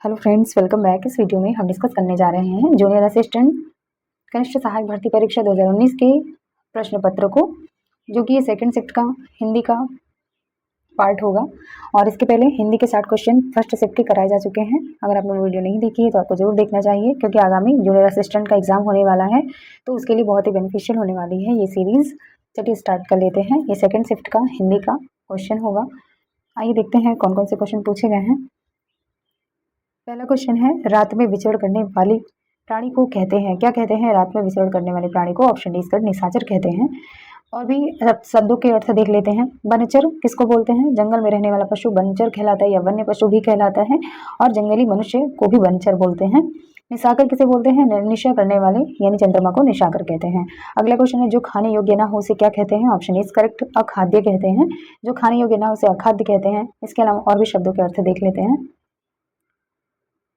Hello friends, welcome back. इस video में हम डिस्कस करने जा रहे हैं जूनियर असिस्टेंट कनिष्ठ सहायक भर्ती परीक्षा 2019 के प्रश्न पत्र को, जो कि ये सेकंड शिफ्ट का हिंदी का पार्ट होगा। और इसके पहले हिंदी के 60 क्वेश्चन फर्स्ट शिफ्ट के कराए जा चुके हैं। अगर आपने वीडियो नहीं देखी है तो आपको जरूर देखना चाहिए, क्योंकि आगामी जूनियर असिस्टेंट का एग्जाम होने वाला है, तो उसके लिए बहुत ही बेनिफिशियल होने वाली है ये सीरीज। चलिए स्टार्ट कर लेते हैं। ये सेकेंड शिफ्ट का हिंदी का क्वेश्चन होगा। आइए देखते हैं कौन कौन से क्वेश्चन पूछे गए हैं। पहला क्वेश्चन है, रात में विचरण करने वाली प्राणी को कहते हैं, क्या कहते हैं? रात में विचरण करने वाले प्राणी को ऑप्शन डी इसका निशाचर कहते हैं। और भी शब्दों के अर्थ देख लेते हैं। वनचर किसको बोलते हैं? जंगल में रहने वाला पशु वनचर कहलाता है, या वन्य पशु भी कहलाता है। और जंगली मनुष्य को भी वनचर बोलते हैं। निशाकर किसे बोलते हैं? निशा करने वाले यानी चंद्रमा को निशाकर कहते हैं। अगला क्वेश्चन है, जो खाने योग्य ना हो उसे क्या कहते हैं? ऑप्शन इज करेक्ट, अखाद्य कहते हैं। जो खाने योग्य ना हो उसे अखाद्य कहते हैं। इसके अलावा और भी शब्दों के अर्थ देख लेते हैं।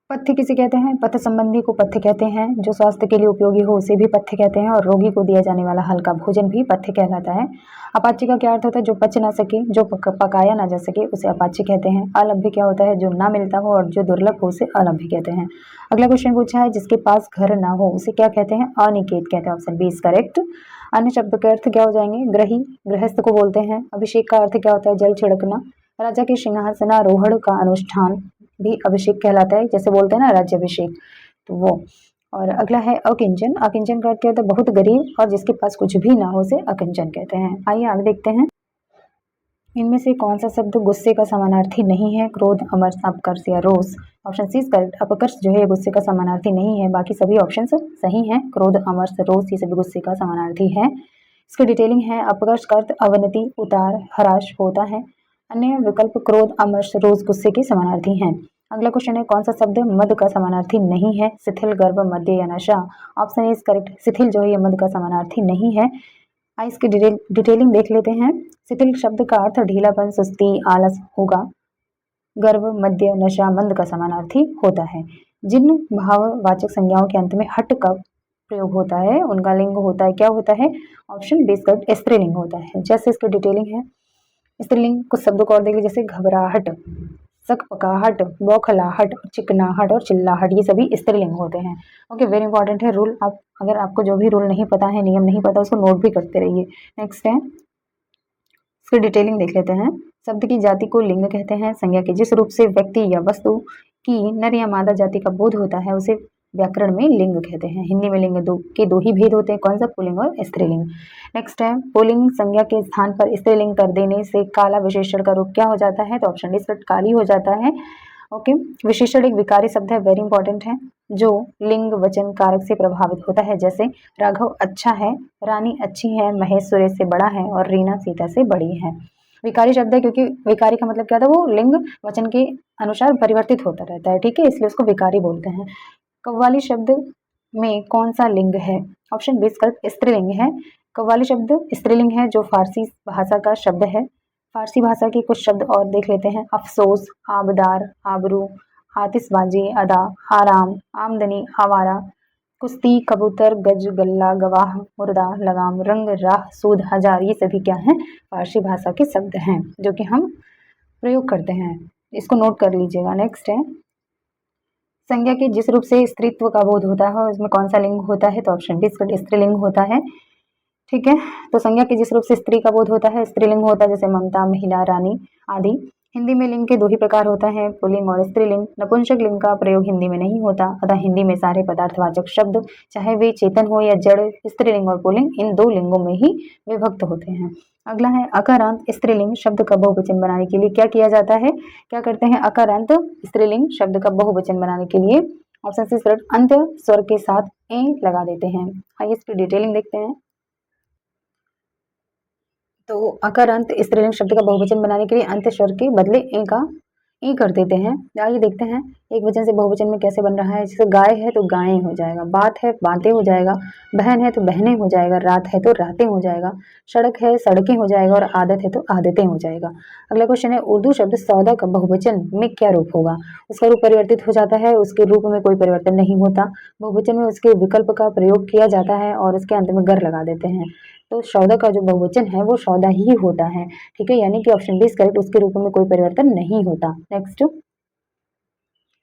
पथ्य किसे कहते हैं? पथ्य संबंधी को पथ्य कहते हैं। जो स्वास्थ्य के लिए उपयोगी हो उसे भी पथ्य कहते हैं। और रोगी को दिया जाने वाला हल्का भोजन भी पथ्य कहलाता है। अपाच्य का क्या अर्थ होता है? जो पच ना सके, जो पकाया ना जा सके उसे अपाच्य कहते हैं। अलभ्य क्या होता है? जो ना मिलता हो और जो दुर्लभ हो उसे अलभ्य कहते हैं। अगला क्वेश्चन पूछा है, जिसके पास घर ना हो उसे क्या कहते हैं? अनिकेत कहते हैं। Option B is correct. अन्य शब्द के अर्थ क्या हो जाएंगे? ग्रही गृहस्थ को बोलते हैं। अभिषेक का अर्थ क्या होता है? जल छिड़कना। राजा के सिंहासनारोहण का अनुष्ठान भी अभिषेक कहलाता है, जैसे बोलते हैं ना राज्याभिषेक, तो वो। और अगला है अकिंचन। अकिंचन का अर्थ क्या होता है? बहुत गरीब और जिसके पास कुछ भी ना हो उसे अकिंचन कहते हैं। आइए आगे देखते हैं। इनमें से कौन सा शब्द गुस्से का समानार्थी नहीं है? क्रोध, अमर्ष, अपकर्ष या रोष। Option C correct. अपकर्ष जो है गुस्से का समानार्थी नहीं है। बाकी सभी ऑप्शन सही हैं। क्रोध, अमर्ष, रोष ये सभी गुस्से का समानार्थी है। इसकी डिटेलिंग है। अपकर्ष का अर्थ अवनति, उतार, ह्रास होता है। अन्य विकल्प क्रोध, अमर्ष, रोष गुस्से के समानार्थी हैं। अगला क्वेश्चन है, कौन सा शब्द मद का समानार्थी नहीं है? शिथिल, गर्व, मद्य या नशा। Option is correct. शिथिल जो है ये मद का समानार्थी नहीं है। आइए इसकी डिटेलिंग देख लेते हैं। शिथिल शब्द का अर्थ ढीलापन, सुस्ती, आलस होगा। गर्व, मद्य, नशा मंद का समानार्थी होता है। जिन भाववाचक संज्ञाओं के अंत में हट का प्रयोग होता है उनका लिंग होता है, क्या होता है? ऑप्शन बी करेक्ट, स्त्रीलिंग होता है। जैसे इसकी डिटेलिंग है। स्त्रीलिंग कुछ शब्दों को और देख लीजिए, जैसे घबराहट, सकपकाहट, बौखलाहट, चिकनाहट और चिल्लाहट, ये सभी स्त्रीलिंग होते हैं। ओके, वेरी इंपॉर्टेंट है रूल। आप अगर आपको जो भी रूल नहीं पता है, नियम नहीं पता, उसको नोट भी करते रहिए। नेक्स्ट है, इसकी डिटेलिंग देख लेते हैं। शब्द की जाति को लिंग कहते हैं। संज्ञा के जिस रूप से व्यक्ति या वस्तु की नर या मादा जाति का बोध होता है उसे व्याकरण में लिंग कहते हैं। हिंदी में लिंग के दो ही भेद होते हैं, कौन सा? पुल्लिंग और स्त्रीलिंग। नेक्स्ट है, पुल्लिंग संज्ञा के स्थान पर स्त्रीलिंग कर देने से काला विशेषण का रूप क्या हो जाता है? तो ऑप्शन डी काली हो जाता है। ओके, विशेषण एक विकारी शब्द है, वेरी इंपॉर्टेंट है, जो लिंग वचन कारक से प्रभावित होता है। जैसे राघव अच्छा है, रानी अच्छी है, महेश सुरेश से बड़ा है और रीना सीता से बड़ी है। विकारी शब्द है क्योंकि विकारी का मतलब क्या था? वो लिंग वचन के अनुसार परिवर्तित होता रहता है, ठीक है, इसलिए उसको विकारी बोलते हैं। कव्वाली शब्द में कौन सा लिंग है? ऑप्शन बी करेक्ट, स्त्रीलिंग है। कव्वाली शब्द स्त्रीलिंग है, जो फारसी भाषा का शब्द है। फारसी भाषा के कुछ शब्द और देख लेते हैं। अफसोस, आबदार, आबरू, आतिशबाजी, अदा, आराम, आमदनी, आवारा, कुश्ती, कबूतर, गज, गल्ला, गवाह, मुर्दा, लगाम, रंग, राह, सूद, हजार, ये सभी क्या हैं? फारसी भाषा के शब्द हैं जो कि हम प्रयोग करते हैं। इसको नोट कर लीजिएगा। नेक्स्ट है, संज्ञा के जिस रूप से स्त्रीत्व का बोध होता है उसमें कौन सा लिंग होता है? तो ऑप्शन डी स्त्रीलिंग होता है, ठीक है। तो संज्ञा के जिस रूप से स्त्री का बोध होता है स्त्रीलिंग होता है, जैसे ममता, महिला, रानी आदि। हिंदी में लिंग के दो ही प्रकार होता है, पुल्लिंग और स्त्रीलिंग। नपुंसक लिंग का प्रयोग हिंदी में नहीं होता, अतः हिंदी में सारे पदार्थवाचक शब्द चाहे वे चेतन हो या जड़, स्त्रीलिंग और पुल्लिंग इन दो लिंगों में ही विभक्त होते हैं। अगला है, अकारांत स्त्रीलिंग शब्द का बहुवचन बनाने के लिए क्या किया जाता है? क्या करते हैं? अकारांत स्त्रीलिंग शब्द का बहुवचन बनाने के लिए ऑप्शन सी करेक्ट, अंत स्वर के साथ ए लगा देते हैं। आइए इसकी डिटेलिंग देखते हैं। तो अकारांत स्त्रीलिंग शब्द का बहुवचन बनाने के लिए अंत स्वर के बदले ए कर देते हैं। आइए देखते हैं एक वचन से बहुवचन में कैसे बन रहा है। जैसे गाय है तो गायें हो जाएगा, बात है बातें हो जाएगा, बहन है तो बहनें हो जाएगा, रात है तो रातें हो जाएगा, सड़क है सड़कें हो जाएगा और आदत है तो आदतें हो जाएगा। अगला क्वेश्चन है, उर्दू शब्द सौदा का बहुवचन में क्या रूप होगा? उसका रूप परिवर्तित हो जाता है, उसके रूप में कोई परिवर्तन नहीं होता। बहुवचन में उसके विकल्प का प्रयोग किया जाता है और उसके अंत में गर लगा देते हैं। तो सौदा का जो बहुवचन है वो सौदा ही होता है, ठीक है, यानी कि ऑप्शन बी करेक्ट, उसके रूप में कोई परिवर्तन नहीं होता। नेक्स्ट,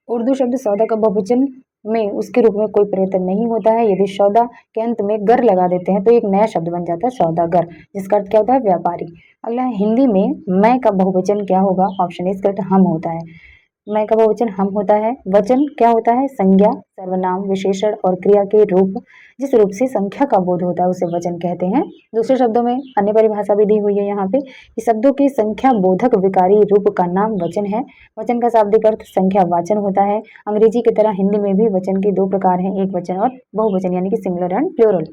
उर्दू शब्द सौदा का बहुवचन में उसके रूप में कोई परिवर्तन नहीं होता है। यदि सौदा के अंत में गर लगा देते हैं तो एक नया शब्द बन जाता है सौदागर, जिसका अर्थ क्या होता है व्यापारी। अगला है हिंदी में मैं का बहुवचन क्या होगा? ऑप्शन ए इसका अर्थ हम होता है। मैं का बहुवचन हम होता है। वचन क्या होता है? संज्ञा, सर्वनाम, विशेषण और क्रिया के रूप, जिस रूप से संख्या का बोध होता है उसे वचन कहते हैं। दूसरे शब्दों में अन्य परिभाषा भी दी हुई है यहाँ पे कि शब्दों के संख्या बोधक विकारी रूप का नाम वचन है। वचन का शाब्दिक अर्थ संख्या वाचन होता है। अंग्रेजी की तरह हिंदी में भी वचन के दो प्रकार हैं, एक वचन और बहुवचन, यानी कि सिंगुलर एंड प्लूरल।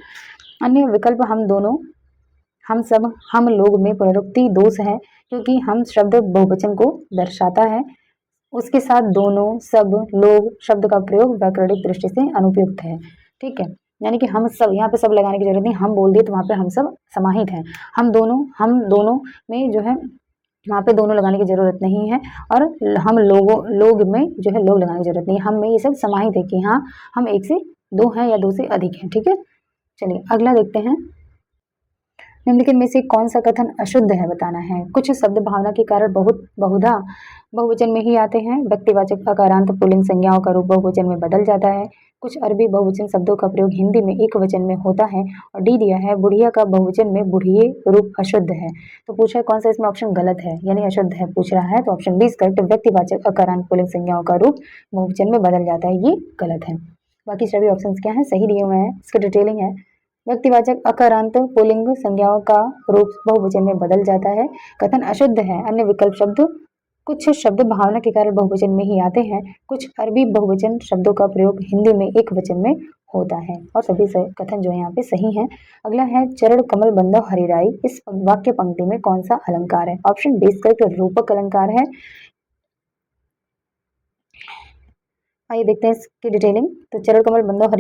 अन्य विकल्प हम दोनों, हम सब, हम लोग में पुनरुक्ति दोष है क्योंकि हम शब्द बहुवचन को दर्शाता है। उसके साथ दोनों, सब, लोग शब्द का प्रयोग व्याकरणिक दृष्टि से अनुपयुक्त है। ठीक है, यानी कि हम सब, यहाँ पे सब लगाने की जरूरत नहीं, हम बोल दिए तो वहाँ पे हम सब समाहित है। हम दोनों में जो है वहाँ पे दोनों लगाने की जरूरत नहीं है, और हम लोग में जो है लोग लगाने की जरूरत नहीं है। हम में ये सब समाहित है कि हाँ हम एक से दो हैं या दो से अधिक हैं। ठीक है, चलिए अगला देखते हैं। निम्नलिखित में से कौन सा कथन अशुद्ध है बताना है। कुछ शब्द भावना के कारण बहुधा बहुवचन में ही आते हैं। व्यक्तिवाचक अकारांत पुल्लिंग संज्ञाओं का रूप बहुवचन में बदल जाता है। कुछ अरबी बहुवचन शब्दों का प्रयोग हिंदी में एक वचन में होता है। और डी दिया है बुढ़िया का बहुवचन में बुढ़िए रूप अशुद्ध है। तो पूछा है कौन सा इसमें ऑप्शन गलत है, यानी अशुद्ध है पूछ रहा है, तो ऑप्शन बी करेक्ट। व्यक्तिवाचक अकारांत पुल्लिंग संज्ञाओं का रूप बहुवचन में बदल जाता है, ये गलत है। बाकी सभी ऑप्शन क्या है, सही दिए हुए हैं। इसकी डिटेलिंग है। व्यक्तिवाचक अकारांत पुल्लिंग संज्ञाओं का रूप बहुवचन में बदल जाता है। कथन अशुद्ध है। अन्य विकल्प शब्द, कुछ शब्द भावना के कारण बहुवचन में ही आते हैं। कुछ अरबी बहुवचन शब्दों का प्रयोग हिंदी में एक वचन में होता है, और सभी कथन जो है यहाँ पे सही हैं। अगला है चरण कमल बंधव हरिराई, इस वाक्य पंक्ति में कौन सा अलंकार है? ऑप्शन बी करेक्ट, रूपक अलंकार है। आइए देखते हैं इसकी डिटेलिंग। तो चरण कमल बंधव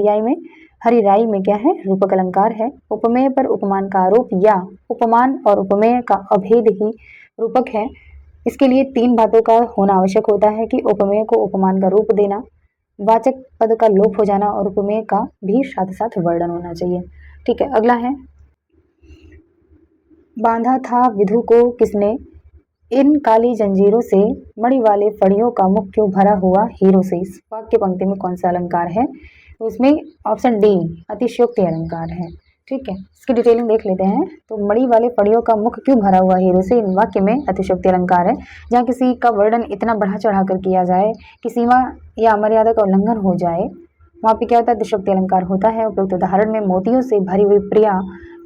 हरिराई में क्या है? रूपक अलंकार है। उपमेय पर उपमान का आरोप या उपमान और उपमेय का अभेद ही रूपक है। इसके लिए तीन बातों का होना आवश्यक होता है कि उपमेय को उपमान का रूप देना, वाचक पद का लोप हो जाना और उपमेय का भी साथ साथ वर्णन होना चाहिए। ठीक है, अगला है बांधा था विधु को किसने, इन काली जंजीरों से मणि वाले फड़ियों का मुख क्यों भरा हुआ हीरो से। इस वाक्य पंक्ति में कौन सा अलंकार है? तो उसमें ऑप्शन डी अतिशयोक्ति अलंकार है। ठीक है, इसकी डिटेलिंग देख लेते हैं। तो मणि वाले फड़ियों का मुख क्यों भरा हुआ हीरो से, इन वाक्य में अतिशयोक्ति अलंकार है। जहाँ किसी का वर्णन इतना बढ़ा चढ़ा कर किया जाए कि सीमा या मर्यादा का उल्लंघन हो जाए, वहाँ पे क्या होता है? अतिशयोक्ति अलंकार होता है। उपयुक्त उदाहरण में मोतियों से भरी हुई प्रिया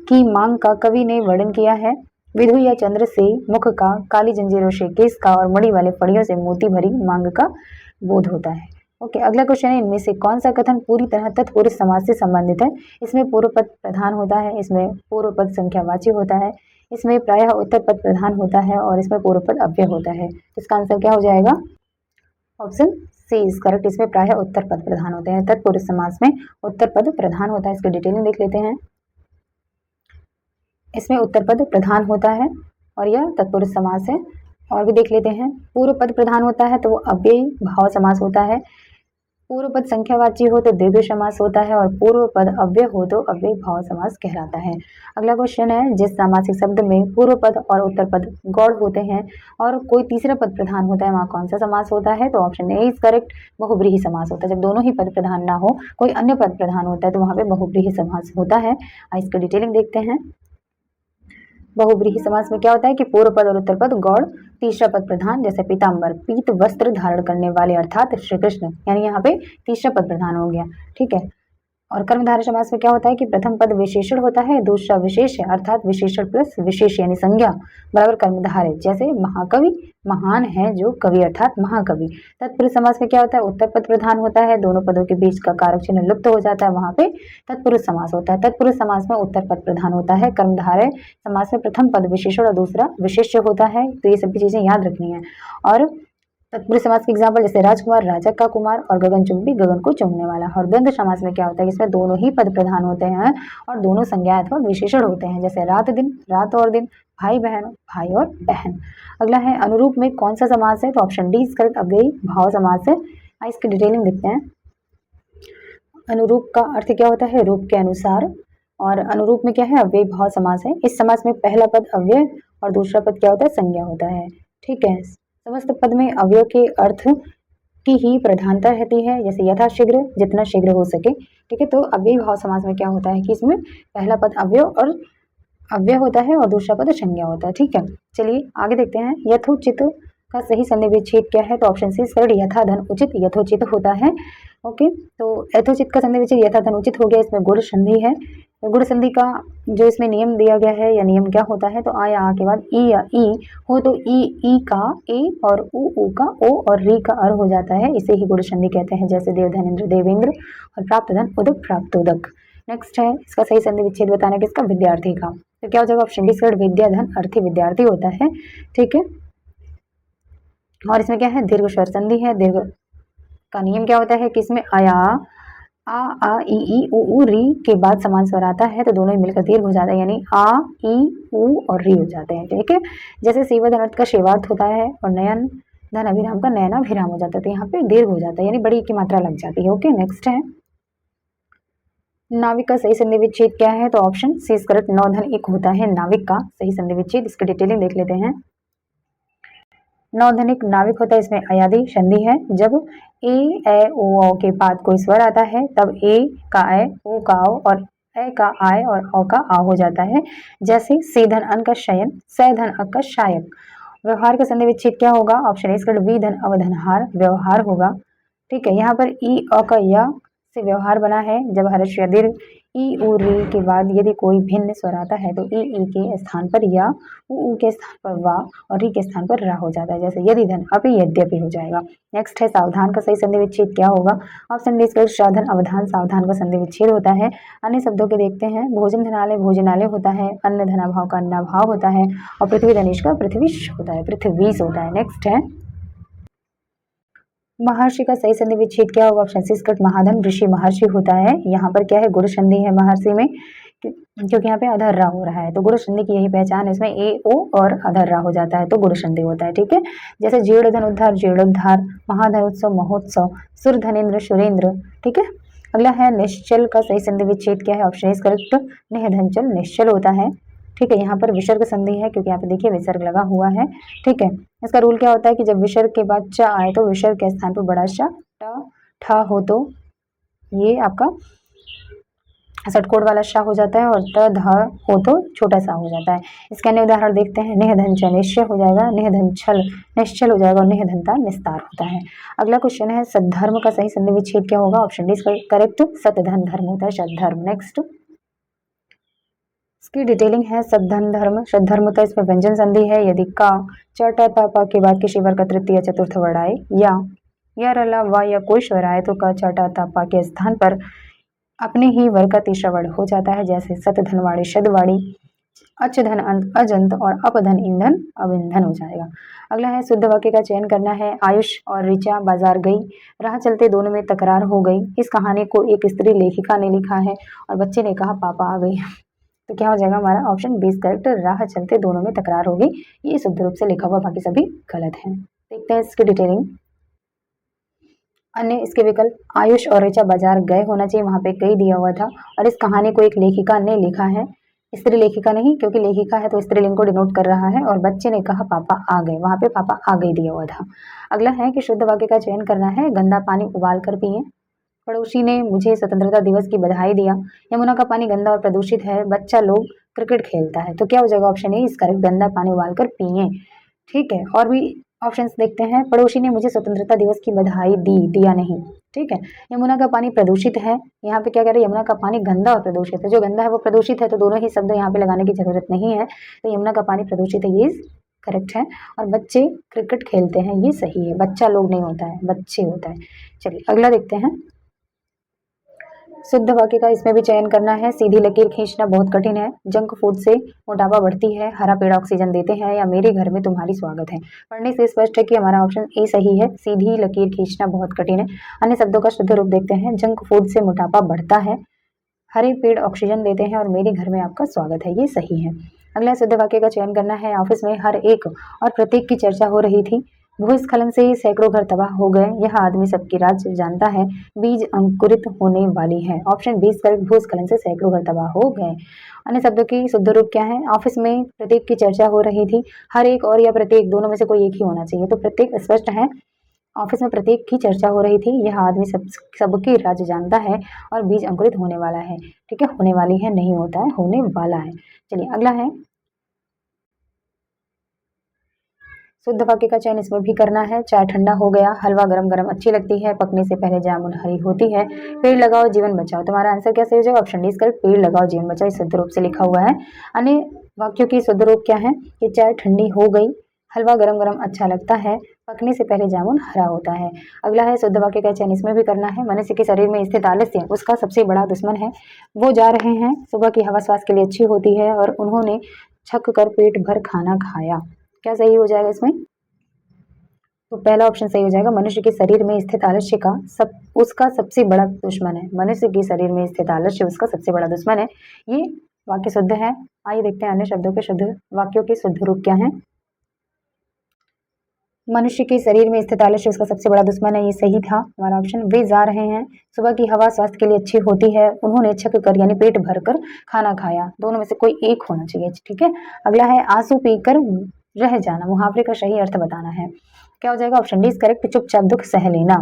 की मांग का कवि ने वर्णन किया है। विधु या चंद्र से मुख का, काली जंजीरों से केस का और मणि वाले फड़ियों से मोती भरी मांग का बोध होता है। ओके, अगला क्वेश्चन है इनमें से कौन सा कथन पूरी तरह तत्पुरुष समास से संबंधित है? इसमें पूर्व पद प्रधान होता है, इसमें पूर्व पद संख्यावाची होता है, इसमें प्रायः उत्तर पद प्रधान होता है और इसमें पूर्व पद अव्यय होता है। इसका आंसर क्या हो जाएगा? Option C is correct. इसमें प्रायः उत्तर पद प्रधान होते हैं। तत्पुरुष समास में उत्तर पद प्रधान होता है। इसकी डिटेलिंग देख लेते हैं। इसमें उत्तर पद प्रधान होता है और यह तत्पुरुष समास है। और भी देख लेते हैं। पूर्व पद प्रधान होता है तो वो अव्ययी भाव समास होता है। पूर्व पद संख्यावाची हो तो द्विगु समास होता है और पूर्व पद अव्यय हो तो अव्ययी भाव समास कहलाता है। अगला क्वेश्चन है जिस सामासिक शब्द में पूर्व पद और उत्तर पद गौड़ होते हैं और कोई तीसरा पद प्रधान होता है, वहाँ कौन सा समास होता है? तो ऑप्शन ए इज करेक्ट, बहुव्रीहि समास होता है। जब दोनों ही पद प्रधान ना हो, कोई अन्य पद प्रधान होता है तो वहाँ पे बहुव्रीहि समास होता है। इसकी डिटेलिंग देखते हैं। बहुव्रीहि समास में क्या होता है कि पूर्व पद और उत्तर पद गौड़, तीसरा पद प्रधान, जैसे पीताम्बर पीत वस्त्र धारण करने वाले अर्थात श्री कृष्ण, यानी यहाँ पे तीसरा पद प्रधान हो गया। ठीक है, और कर्मधारय समास में क्या होता है कि प्रथम पद विशेषण होता है, दूसरा विशेष है अर्थात विशेषण प्लस विशेष यानी संज्ञा बराबर कर्मधारय, जैसे महाकवि महान है जो कवि अर्थात महाकवि। तत्पुरुष समास में क्या होता है? उत्तर पद प्रधान होता है, दोनों पदों के बीच का कारक चिन्ह लुप्त हो जाता है, वहां पे तत्पुरुष समास होता है। तत्पुरुष समास में उत्तर पद प्रधान होता है। कर्मधारय समास में प्रथम पद विशेषण और दूसरा विशेष्य होता है। तो ये सभी चीजें याद रखनी है। और तत्पुरुष समास के एग्जाम्पल जैसे राजकुमार राजा का कुमार और गगनचुंबी गगन को चूमने वाला। और द्वंद्व समास में क्या होता है? इसमें दोनों ही पद प्रधान होते हैं और दोनों संज्ञा अथवा विशेषण होते हैं, जैसे रात दिन, रात और दिन, भाई बहन, भाई और बहन। अगला है अनुरूप में कौन सा समास है? तो ऑप्शन डी इज करेक्ट, अव्ययी भाव समास है। इसकी डिटेलिंग देखते हैं। अनुरूप का अर्थ क्या होता है? रूप के अनुसार। और अनुरूप में क्या है? अव्ययी भाव समास है। इस समास में पहला पद अव्यय और दूसरा पद क्या होता है? संज्ञा होता है। ठीक है, समस्त पद में अव्यय के अर्थ की ही प्रधानता रहती है, जैसे यथाशीघ्र, जितना शीघ्र हो सके। ठीक है, तो अव्ययी भाव समास में क्या होता है कि इसमें पहला पद अव्यय होता है और दूसरा पद संज्ञा होता है। ठीक है, चलिए आगे देखते हैं। यथोचित का सही संधि विच्छेद क्या है? तो ऑप्शन सी सरल यथा धन उचित यथोचित होता है। ओके, तो यथोचित का संधि विच्छेद यथा धन उचित हो गया, इसमें गुण संधि है। गुण संधि का जो इसमें नियम दिया गया है या नियम क्या होता है, तो आ या आ के बाद ई या ई हो तो ई का ए और उ का ओ और री का अर हो जाता है, इसे ही गुण संधि कहते हैं। जैसे देवधन इंद्र देवेंद्र और प्राप्त धन उदक प्राप्त उदक। नेक्स्ट है, इसका सही संधि विच्छेद बताना किसका? विद्यार्थी का। तो क्या हो जाएगा? ऑप्शन डी सर विद्या धन अर्थी विद्यार्थी होता है। ठीक है, और इसमें क्या है? दीर्घ स्वर संधि है। दीर्घ का नियम क्या होता है कि इसमें आया आ ई उ री के बाद समान स्वर आता है तो दोनों ही मिलकर दीर्घ हो जाता है, यानी आ ई उ और री हो जाते हैं। ठीक है, जैसे सेवा धन अर्थ का सेवार्थ होता है और नयन धन अभिराम का नयनाभिराम हो जाता है, तो यहाँ पे दीर्घ हो जाता है, यानी बड़ी की मात्रा लग जाती है। ओके, नेक्स्ट है नाविक का सही संधि विच्छेद क्या है? तो ऑप्शन सी करेक्ट, नौ धन एक होता है नाविक का सही संधि विच्छेद। इसकी डिटेलिंग देख लेते हैं। नौधनिक नाविक होता है, इसमें अयादि संधि है। जब ए ओ के बाद कोई स्वर आता है तब ए का ए, ओ का ओ और ए का आय और औ का आ हो जाता है। जैसे से धन अन का शयन, स धन अ का शायक। व्यवहार का संधि विच्छेद क्या होगा? ऑप्शन ए वी धन अवधनहार व्यवहार होगा। ठीक है, यहाँ पर ई अ का य से व्यवहार बना है। जब हर्ष या दीर्घ ई उ री के बाद यदि कोई भिन्न स्वर आता है तो ई के स्थान पर या उ के स्थान पर वा और री के स्थान पर रा हो जाता है, जैसे यदि धन अपि यद्यपि हो जाएगा। नेक्स्ट है सावधान का सही संधि विच्छेद क्या होगा? ऑप्शन डी साधन अवधान सावधान का संधि विच्छेद होता है। अन्य शब्दों के देखते हैं। भोजन धनालय भोजनालय होता है, अन्न धनाभाव का अन्नाभाव होता है और पृथ्वी धनेश का पृथ्वीश होता है, पृथ्वीश होता है। नेक्स्ट है महर्षि का सही संधि विच्छेद क्या होगा? ऑप्शन सी महाधन ऋषि महर्षि होता है। यहाँ पर क्या है? गुरु संधि है महर्षि में, क्योंकि यहाँ पे अधर्रा हो रहा है, तो गुरु संधि की यही पहचान है। इसमें ए ओ और अधर्रा हो जाता है तो गुरु संधि होता है। ठीक है, जैसे जीर्ण धन उद्धार जीर्णोद्धार, महाधन उत्सव महोत्सव, सुर धनेन्द्र सुरेंद्र। ठीक है, अगला है निश्चल का सही संधि विच्छेद क्या है? ऑप्शन इज करेक्ट, निधनचल निश्चल होता है। ठीक है, यहाँ पर विसर्ग संधि है क्योंकि यहाँ पे देखिए विसर्ग लगा हुआ है। ठीक है, इसका रूल क्या होता है कि जब विसर्ग के बाद च आए तो विसर्ग के स्थान पर बड़ा श ट ठ हो तो ये आपका षटकोण वाला श हो जाता है और त ध हो तो छोटा सा हो जाता है। इसके अन्य उदाहरण देखते हैं। निधन च निश्चय हो जाएगा, निधन छल निश्चल हो जाएगा और निधनता निस्तार होता है। अगला क्वेश्चन है सद्धर्म का सही संधि विच्छेद क्या होगा? ऑप्शन डी करेक्ट, सतधन धर्म होता है सद्धर्म। नेक्स्ट इसकी डिटेलिंग है। सद्धन धर्म सद्धर्म होता है, इसमें व्यंजन संधि है। यदि का च ट त प के बाद किसी वर्ग का तृतीय चतुर्थ वर्ण आए या रला व या कोई स्वर आए तो क च ट त प के स्थान पर अपने ही वर्ग का तीसरा वर्ण हो जाता है, जैसे सतधनवाड़ी शतवाड़ी, अच धन अंत अजंत और अपधन ईंधन अविंधन हो जाएगा। अगला है शुद्ध वाक्य का चयन करना है। आयुष और ऋचा बाजार गई, राह चलते दोनों में तकरार हो गई। इस कहानी को एक स्त्री लेखिका ने लिखा है और बच्चे ने कहा पापा आ गई। तो क्या हो जाएगा हमारा? ऑप्शन बी करेक्ट, राह चलते दोनों में तकरार हो गई। ये शुद्ध रूप से लिखा हुआ, बाकी सभी गलत है। देखते हैं इसकी डिटेलिंग। अन्य इसके विकल्प आयुष और ऋचा बाजार गए होना चाहिए, वहां पे गई दिया हुआ था। और इस कहानी को एक लेखिका ने लिखा है, स्त्री लेखिका नहीं, क्योंकि लेखिका है तो स्त्रीलिंग को डिनोट कर रहा है। और बच्चे ने कहा पापा आ गए, वहां पे पापा आ गई दिया हुआ था। अगला है कि शुद्ध वाक्य का चयन करना है। गंदा पानी उबाल कर पिए, पड़ोसी ने मुझे स्वतंत्रता दिवस की बधाई दिया, यमुना का पानी गंदा और प्रदूषित है, बच्चा लोग क्रिकेट खेलता है। तो क्या हो जाएगा? ऑप्शन ए इस करेक्ट, गंदा पानी उबाल कर पिए। ठीक है, और भी ऑप्शंस देखते हैं। पड़ोसी ने मुझे स्वतंत्रता दिवस की बधाई दी, दिया नहीं। ठीक है, यमुना का पानी प्रदूषित है, यहाँ पे क्या कह रहे हैं? यमुना का पानी गंदा और प्रदूषित है। जो गंदा है वो प्रदूषित है, तो दोनों ही शब्द यहाँ पे लगाने की जरूरत नहीं है। तो यमुना का पानी प्रदूषित है, ये करेक्ट है। और बच्चे क्रिकेट खेलते हैं, ये सही है। बच्चा लोग नहीं होता है, बच्चे होता है। चलिए अगला देखते हैं। शुद्ध वाक्य का इसमें भी चयन करना है। सीधी लकीर खींचना बहुत कठिन है, जंक फूड से मोटापा बढ़ती है, हरा पेड़ ऑक्सीजन देते हैं, या मेरे घर में तुम्हारी स्वागत है। पढ़ने से स्पष्ट है कि हमारा ऑप्शन ए सही है, सीधी लकीर खींचना बहुत कठिन है। अन्य शब्दों का शुद्ध रूप देखते हैं। जंक फूड से मोटापा बढ़ता है, हरे पेड़ ऑक्सीजन देते हैं और मेरे घर में आपका स्वागत है, ये सही है। अगला शुद्ध वाक्य का चयन करना है। ऑफिस में हर एक और प्रत्येक की चर्चा हो रही थी, भूस्खलन से सैकड़ों घर तबाह हो गए, यह आदमी सबकी राज जानता है, बीज अंकुरित होने वाली है। ऑप्शन 20 करेक्ट, भूस्खलन से सैकड़ों घर तबाह हो गए। अन्य शब्दों की शुद्ध रूप क्या है? ऑफिस में प्रत्येक की चर्चा हो रही थी, हर एक और या प्रत्येक, दोनों में से कोई एक ही होना चाहिए। तो प्रत्येक स्पष्ट है, ऑफिस में प्रत्येक की चर्चा हो रही थी। यह आदमी सबके राज्य जानता है और बीज अंकुरित होने वाला है। ठीक है, होने वाली है नहीं होता है, होने वाला है। चलिए अगला है शुद्ध वाक्य का चयन इसमें भी करना है। चाय ठंडा हो गया, हलवा गरम गरम अच्छी लगती है, पकने से पहले जामुन हरी होती है, पेड़ लगाओ जीवन बचाओ। तुम्हारा आंसर क्या सही हो जाएगा? ऑप्शन डी इसका पेड़ लगाओ जीवन बचाओ, इस शुद्ध रूप से लिखा हुआ है। अन्य वाक्यों की शुद्ध रूप क्या है कि चाय ठंडी हो गई, हलवा गरम गरम अच्छा लगता है, पकने से पहले जामुन हरा होता है। अगला है शुद्ध वाक्य का चयन इसमें भी करना है। मनुष्य के शरीर में स्थित आलस्य उसका सबसे बड़ा दुश्मन है। वो जा रहे हैं, सुबह की हवा स्वास्थ्य के लिए अच्छी होती है और उन्होंने छक कर पेट भर खाना खाया। क्या सही हो जाएगा इसमें? तो पहला ऑप्शन सही हो जाएगा। मनुष्य के शरीर में स्थित आलस्य का उसका सबसे बड़ा दुश्मन है। मनुष्य के शरीर में स्थित आलस्य उसका सबसे बड़ा दुश्मन है। ये वाक्य शुद्ध है। आइए देखते हैं अन्य शब्दों के शुद्ध वाक्यों के शुद्ध रूप क्या है। मनुष्य के शरीर में स्थित आलस्य उसका सबसे बड़ा दुश्मन है, ये सही था हमारा ऑप्शन। वे जा रहे हैं, सुबह की हवा स्वास्थ्य के लिए अच्छी होती है, उन्होंने छक कर यानी पेट भरकर खाना खाया। दोनों में से कोई एक होना चाहिए। ठीक है, अगला है आंसू पीकर रह जाना, मुहावरे का सही अर्थ बताना है। क्या हो जाएगा? ऑप्शन डी इज करेक्ट, चुपचाप दुख सह लेना।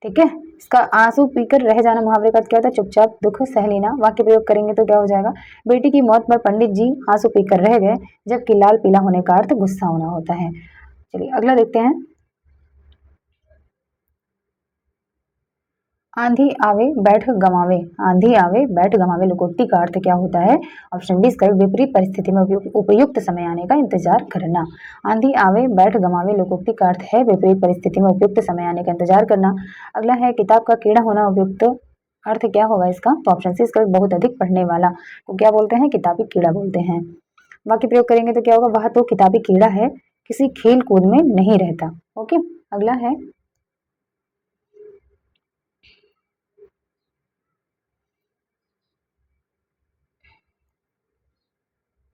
ठीक है, इसका आंसू पीकर रह जाना मुहावरे का क्या होता है? चुपचाप दुख सह लेना। वाक्य प्रयोग करेंगे तो क्या हो जाएगा? बेटी की मौत पर पंडित जी आंसू पीकर रह गए, जबकि लाल पीला होने का अर्थ गुस्सा होना होता है। चलिए अगला देखते हैं। आंधी आवे बैठ गंवावे, आंधी आवे बैठ गंवावे लोकोक्ति का अर्थ क्या होता है? ऑप्शन डी इसका विपरीत परिस्थिति में उपयुक्त समय आने का इंतजार करना। आंधी आवे बैठ गंवावे लोकोक्ति का अर्थ है विपरीत परिस्थिति में उपयुक्त समय आने का इंतजार करना। अगला है किताब का कीड़ा होना, उपयुक्त अर्थ क्या होगा इसका? तो ऑप्शन सी इसका बहुत अधिक पढ़ने वाला को क्या बोलते हैं? किताबी कीड़ा बोलते हैं। वाक्य प्रयोग करेंगे तो क्या होगा? वह तो किताबी कीड़ा है, किसी खेल कूद में नहीं रहता। ओके, अगला है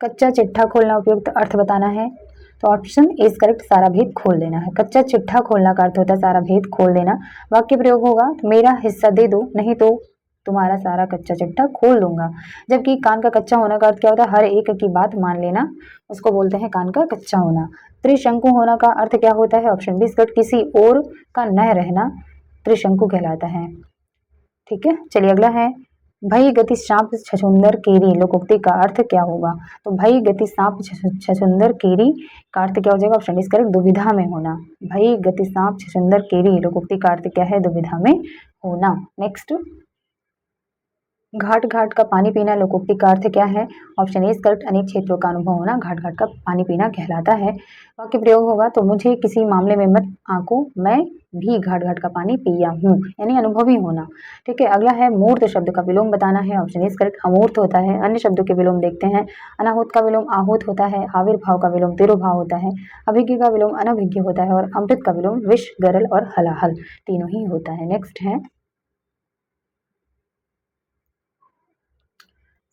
कच्चा चिट्ठा खोलना, उपयुक्त अर्थ बताना है। तो ऑप्शन इज करेक्ट, सारा भेद खोल देना है। कच्चा चिट्ठा खोलना का अर्थ होता है सारा भेद खोल देना। वाक्य प्रयोग होगा मेरा हिस्सा दे दो, नहीं तो तुम्हारा सारा कच्चा चिट्ठा खोल दूंगा। जबकि कान का कच्चा होना का अर्थ क्या होता है? हर एक की बात मान लेना, उसको बोलते हैं कान का कच्चा होना। त्रिशंकु होना का अर्थ क्या होता है? ऑप्शन बी करेक्ट, किसी और का न रहना त्रिशंकु कहलाता है। ठीक है, चलिए अगला है भई गति सांप छछूंदर केरी लोकोक्ति का अर्थ क्या होगा? तो भई गति सांप छछूंदर केरी का अर्थ क्या हो जाएगा? ऑप्शन डी करेक्ट, दुविधा में होना। भई गति सांप छछूंदर केरी लोकोक्ति का अर्थ क्या है? दुविधा में होना। नेक्स्ट, घाट घाट का पानी पीना लोकोक्ति का अर्थ क्या है? ऑप्शन ए करेक्ट, अनेक क्षेत्रों का अनुभव होना घाट घाट का पानी पीना कहलाता है। वाक्य प्रयोग होगा तो मुझे किसी मामले में मत आंको, मैं भी घाट घाट का पानी पिया हूँ, यानी अनुभवी होना। ठीक है, अगला है मूर्त शब्द का विलोम बताना है। ऑप्शन ए करेक्ट, अमूर्त होता है। अन्य शब्दों के विलोम देखते हैं। अनाहुत का विलोम आहूत होता है, आविर्भाव का विलोम तिरुभाव होता है, अभिज्ञ का विलोम अनभिज्ञ होता है और अमृत का विलोम विष गरल और हलाहल तीनों ही होता है। नेक्स्ट है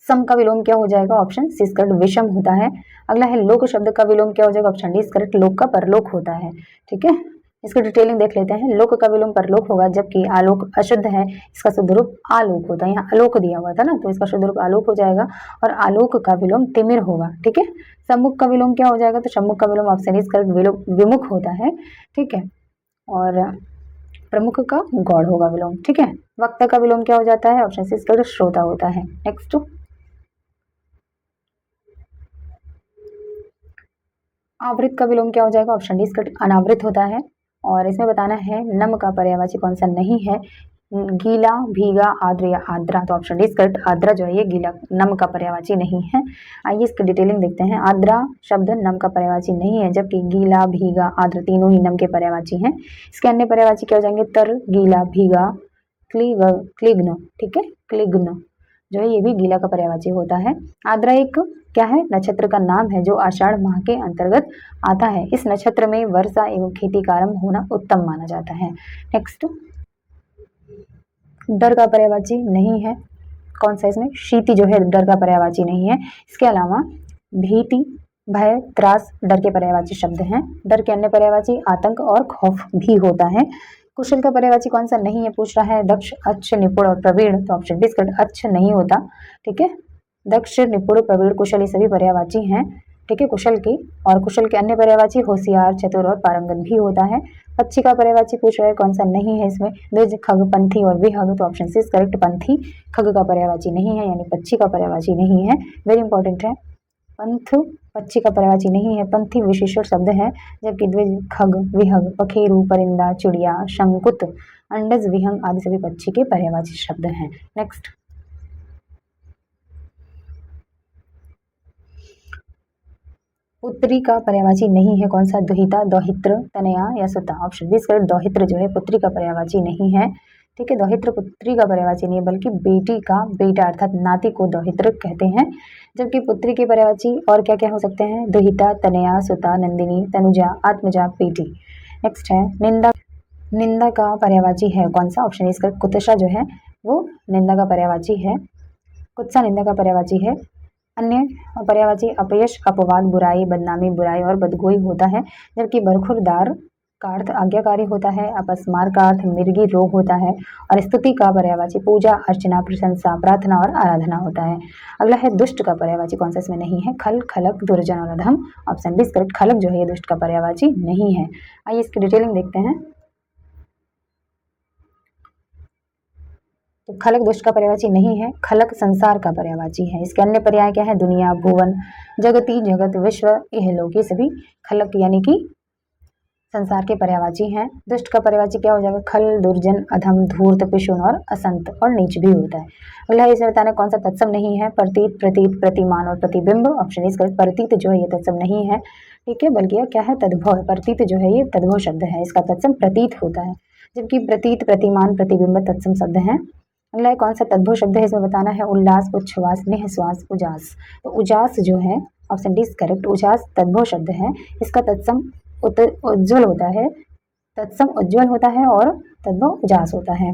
सम का विलोम क्या हो जाएगा? ऑप्शन सी करेक्ट, विषम होता है। अगला है लोक शब्द का विलोम क्या हो जाएगा? ऑप्शन डी करेक्ट, लोक का परलोक होता है। ठीक है, इसको डिटेलिंग देख लेते हैं। लोक का विलोम परलोक होगा, जबकि आलोक अशुद्ध है, इसका शुद्ध रूप आलोक होता है। यहाँ आलोक दिया हुआ था ना, तो इसका शुद्ध रूप आलोक हो जाएगा और आलोक का विलोम तिमिर होगा। ठीक है, सम्मुख का विलोम क्या हो जाएगा? तो सम्मुख का विलोम ऑप्शन इज करेक्ट, विमुख होता है। ठीक है, और प्रमुख का गौड़ होगा विलोम। ठीक है, वक्ता का विलोम क्या हो जाता है? ऑप्शन सी करेक्ट, श्रोता होता है। नेक्स्ट, आवृत का विलोम क्या हो जाएगा? ऑप्शन डी करेक्ट, अनावृत होता है। और इसमें बताना है नम का पर्यायवाची कौन सा नहीं है? गीला, भीगा, आर्द्र या आर्द्रा। तो ऑप्शन डी करेक्ट, आर्द्रा जो है ये गीला नम का पर्यायवाची नहीं है। आइए इसकी डिटेलिंग देखते हैं। आर्द्रा शब्द नम का पर्यायवाची नहीं है, जबकि गीला, भीगा, आर्द्र तीनों ही नम के पर्यायवाची हैं। इसके अन्य पर्यायवाची क्या हो जाएंगे? तर, गीला, भीगा, क्लिग्न। ठीक है, क्लिग्न जो है ये भी गीला का पर्यायवाची होता है। आर्द्रा एक क्या है? नक्षत्र का नाम है जो आषाढ़ माह के अंतर्गत आता है। इस नक्षत्र में वर्षा एवं खेती का आरंभ होना उत्तम माना जाता है। नेक्स्ट, डर का पर्यायवाची नहीं है। कौन सा? इसमें शीति जो है डर का पर्यायवाची नहीं है। इसके अलावा भीति, भय, त्रास डर के पर्यायवाची शब्द हैं। डर के अन्य पर्यायवाची आतंक और खौफ भी होता है। कुशल का पर्यायवाची कौन सा नहीं है पूछ रहा है? दक्ष, अच्छ, निपुण और प्रवीण। तो ऑप्शन डी करेक्ट, अच्छ नहीं होता। ठीक है, दक्ष, निपुण, प्रवीण, कुशल ये सभी पर्यायवाची हैं। ठीक है, कुशल की। और कुशल के अन्य पर्यायवाची होशियार, चतुर और पारंगत भी होता है। पक्षी का पर्यायवाची पूछ रहा है, कौन सा नहीं है इसमें? द्विज, खग, पंथी और विहग। तो ऑप्शन सी इज करेक्ट। पंथी खग का पर्यायवाची नहीं है, यानी पक्षी का पर्यायवाची नहीं है। वेरी इंपॉर्टेंट है। पंथ पक्षी का पर्यायवाची नहीं है, पंथी विशेषण शब्द है, जबकि द्विज, खग, विहग, पखेरु, परिंदा, चिड़िया, शंकुत, अंडज, विहंग आदि सभी पक्षी के पर्यायवाची शब्द हैं। नेक्स्ट, पुत्री का पर्यायवाची नहीं है, कौन सा? दुहिता, दौहित्र, तनया या सुता। Option B correct. दौहित्र जो है पुत्री का पर्यायवाची नहीं है, ठीक है। दौहित्र पुत्री का पर्यायवाची नहीं है, बल्कि बेटी का, बेटा अर्थात नाती को दौहित्र कहते हैं। जबकि पुत्री के पर्यायवाची और क्या क्या हो सकते हैं? दुहिता, तनया, सुता, नंदिनी, तनुजा, आत्मजा, बेटी। नेक्स्ट है निंदा। निंदा का पर्यायवाची है कौन सा? ऑप्शन इसका कुत्सा जो है वो निंदा का पर्यायवाची है। कुत्सा निंदा का पर्यायवाची है। अन्य पर्यायवाची अपयश, अपवाद, बुराई, बदनामी, बुराई और बदगोई होता है। जबकि बरखुरदार का अर्थ आज्ञाकारी होता है, अपस्मार का अर्थ मृगी रोग होता है, और स्तुति का पर्यायवाची पूजा, अर्चना, प्रशंसा, प्रार्थना और आराधना होता है। अगला है दुष्ट का पर्यायवाची, कौन सा इसमें नहीं है? खल, खलक, दुर्जन और अधम। Option B correct. खलक जो है ये दुष्ट का पर्यायवाची नहीं है। आइए इसकी डिटेलिंग देखते हैं। तो खलक दुष्ट का पर्यायवाची नहीं है, खलक संसार का पर्यायवाची है। इसके अन्य पर्याय क्या है? दुनिया, भुवन, जगती, जगत, विश्व, इहलोक, ये सभी खलक यानी कि संसार के पर्यायवाची हैं। दुष्ट का पर्यायवाची क्या हो जाएगा? खल, दुर्जन, अधम, धूर्त, पिशुन और असंत और नीच भी होता है। अगला है इसमें बताना कौन सा तत्सम नहीं है? प्रतीत, प्रतीत, प्रतिमान और प्रतिबिंब। Option is correct. प्रतीत जो है ये तत्सम नहीं है, ठीक है, बल्कि यह क्या है? तद्भव। प्रतीत जो है ये तद्भव शब्द है, इसका तत्सम प्रतीत होता है, जबकि प्रतीत, प्रतिमान, प्रतिबिंब तत्सम शब्द हैं। अगला कौन सा तद्भव शब्द है इसमें बताना है? उल्लास, उच्छ्वास, निःश्वास, उजास। तो उजास जो है ऑप्शन डी इज करेक्ट। उजास तद्भव शब्द है, इसका तत्सम उज्ज्वल होता है, तत्सम उज्ज्वल होता है और तद्भव उजास होता है।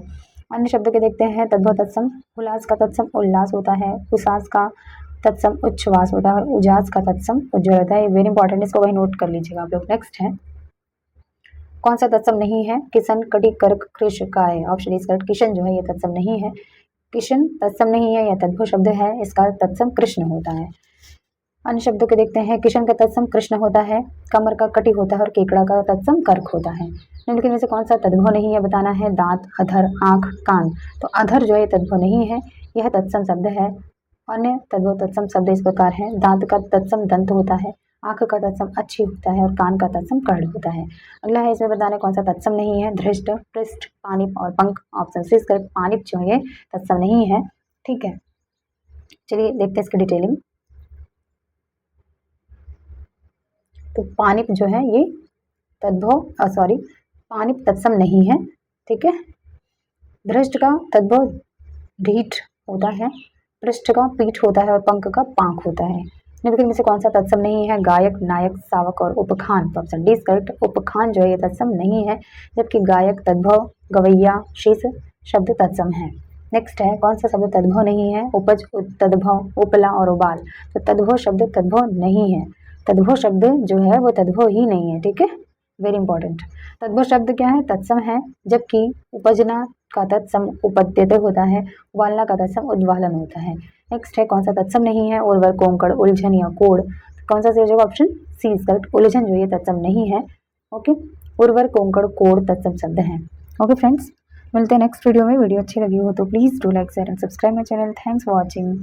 अन्य शब्दों के देखते हैं। तद्भव तत्सम उल्लास का तत्सम उल्लास होता है, उसास का तत्सम उच्छ्वास होता है और उजास का तत्सम उज्ज्वल होता है। वेरी इंपॉर्टेंट, इसको वही नोट कर लीजिएगा आप लोग। नेक्स्ट है कौन सा तत्सम नहीं है? किशन, कटी, कर्क, कृष, काय। Option is correct. किशन जो है ये तत्सम नहीं है, किशन तत्सम नहीं है, यह तद्भव शब्द है, इसका तत्सम कृष्ण होता है। अन्य शब्दों के देखते हैं। किशन का तत्सम कृष्ण होता है, कमर का कटी होता है और केकड़ा का तत्सम कर्क होता है। निम्नलिखित में से कौन सा तद्भव नहीं है बताना है? दांत, अधर, आंख, कान। तो अधर जो है तद्भव नहीं है, यह तत्सम शब्द है। अन्य तद्भव तत्सम शब्द इस प्रकार है। दांत का तत्सम दंत होता है, आंख का तत्सम अच्छी होता है और कान का तत्सम कर्ण होता है। अगला है इसमें बताना कौन सा तत्सम नहीं है? धृष्ट, पृष्ठ, पानिप और पंख। Option C correct. पानिप जो है तत्सम नहीं है, ठीक है। चलिए देखते हैं इसकी डिटेलिंग। तो पानिप जो है ये तद्भव पानिप तत्सम नहीं है, ठीक है। धृष्ट का तद्भव ढीठ होता है, पृष्ठ का पीठ होता है और पंख का पांख होता है। निम्नलिखित में से कौन सा तत्सम नहीं है? गायक, नायक, सावक और उपखान। तो ऑप्शन डी इज करेक्ट। उपखान जो है ये तत्सम नहीं है, जबकि गायक, तद्भव, गवैया, शेष शब्द तत्सम है। नेक्स्ट है कौन सा शब्द तद्भव नहीं है? उपज, तद्भव, उपला और उबाल। तो तद्भव शब्द तद्भव नहीं है, तद्भव शब्द जो है वो तद्भव ही नहीं है, ठीक है। Very important. तद्भव शब्द क्या है? तत्सम है, जबकि उपजना का तत्सम उपद्यते होता है, उबालना का तत्सम उद्वालन होता है। नेक्स्ट है कौन सा तत्सम नहीं है? उर्वर, कोंकण, उलझन या कोड़। कौन सा सही हो जाएगा? Option C is correct. उलझन जो ये तत्सम नहीं है, ओके। उर्वर, कोंकण, कोड़ तत्सम शब्द हैं। ओके फ्रेंड्स, मिलते हैं नेक्स्ट वीडियो में। वीडियो अच्छी लगी हो तो please do like, share and subscribe my channel. Thanks for watching.